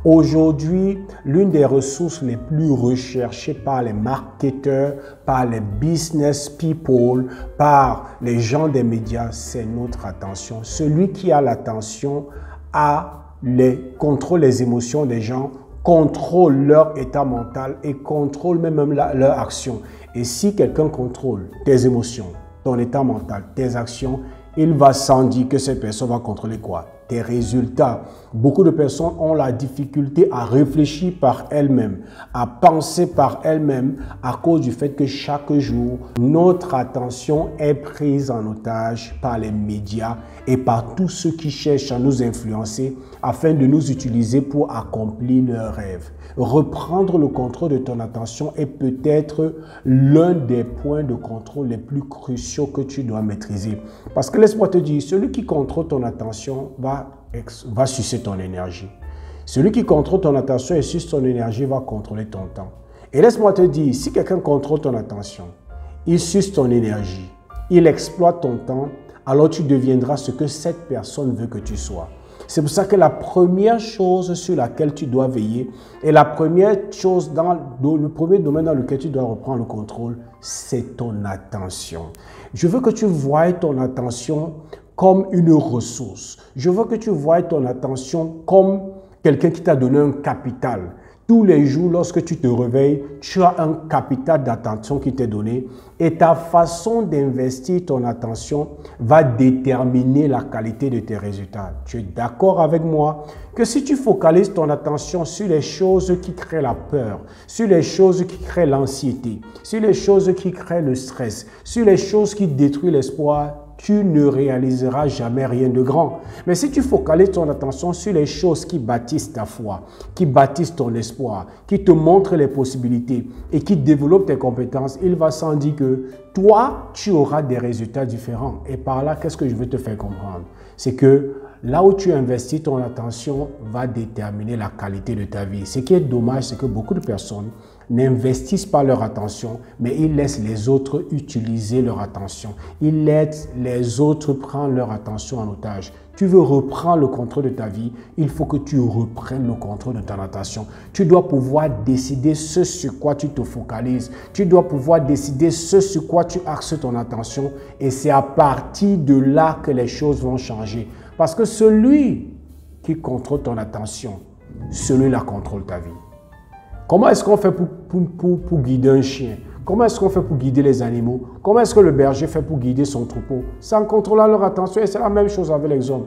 Aujourd'hui, l'une des ressources les plus recherchées par les marketeurs, par les business people, par les gens des médias, c'est notre attention. Celui qui a l'attention contrôle les émotions des gens, contrôle leur état mental et contrôle même leur action. Et si quelqu'un contrôle tes émotions, ton état mental, tes actions, il va sans dire que cette personne va contrôler quoi? Tes résultats. Beaucoup de personnes ont la difficulté à réfléchir par elles-mêmes, à penser par elles-mêmes à cause du fait que chaque jour, notre attention est prise en otage par les médias et par tous ceux qui cherchent à nous influencer afin de nous utiliser pour accomplir leurs rêves. Reprendre le contrôle de ton attention est peut-être l'un des points de contrôle les plus cruciaux que tu dois maîtriser. Parce que laisse-moi te dire, celui qui contrôle ton attention va sucer ton énergie. Celui qui contrôle ton attention et suce ton énergie va contrôler ton temps. Et laisse-moi te dire, si quelqu'un contrôle ton attention, il suce ton énergie, il exploite ton temps, alors tu deviendras ce que cette personne veut que tu sois. C'est pour ça que la première chose sur laquelle tu dois veiller et la première chose le premier domaine dans lequel tu dois reprendre le contrôle, c'est ton attention. Je veux que tu voies ton attention comme une ressource. Je veux que tu voies ton attention comme quelqu'un qui t'a donné un capital. Tous les jours, lorsque tu te réveilles, tu as un capital d'attention qui t'est donné et ta façon d'investir ton attention va déterminer la qualité de tes résultats. Tu es d'accord avec moi que si tu focalises ton attention sur les choses qui créent la peur, sur les choses qui créent l'anxiété, sur les choses qui créent le stress, sur les choses qui détruisent l'espoir, tu ne réaliseras jamais rien de grand. Mais si tu focalises ton attention sur les choses qui bâtissent ta foi, qui bâtissent ton espoir, qui te montrent les possibilités et qui développent tes compétences, il va sans dire que toi, tu auras des résultats différents. Et par là, qu'est-ce que je veux te faire comprendre? C'est que là où tu investis ton attention va déterminer la qualité de ta vie. Ce qui est dommage, c'est que beaucoup de personnes n'investissent pas leur attention, mais ils laissent les autres utiliser leur attention. Ils laissent les autres prendre leur attention en otage. Tu veux reprendre le contrôle de ta vie, il faut que tu reprennes le contrôle de ton attention. Tu dois pouvoir décider ce sur quoi tu te focalises. Tu dois pouvoir décider ce sur quoi tu axes ton attention et c'est à partir de là que les choses vont changer. Parce que celui qui contrôle ton attention, celui-là contrôle ta vie. Comment est-ce qu'on fait pour guider un chien? Comment est-ce qu'on fait pour guider les animaux? Comment est-ce que le berger fait pour guider son troupeau? C'est en contrôlant leur attention et c'est la même chose avec les hommes.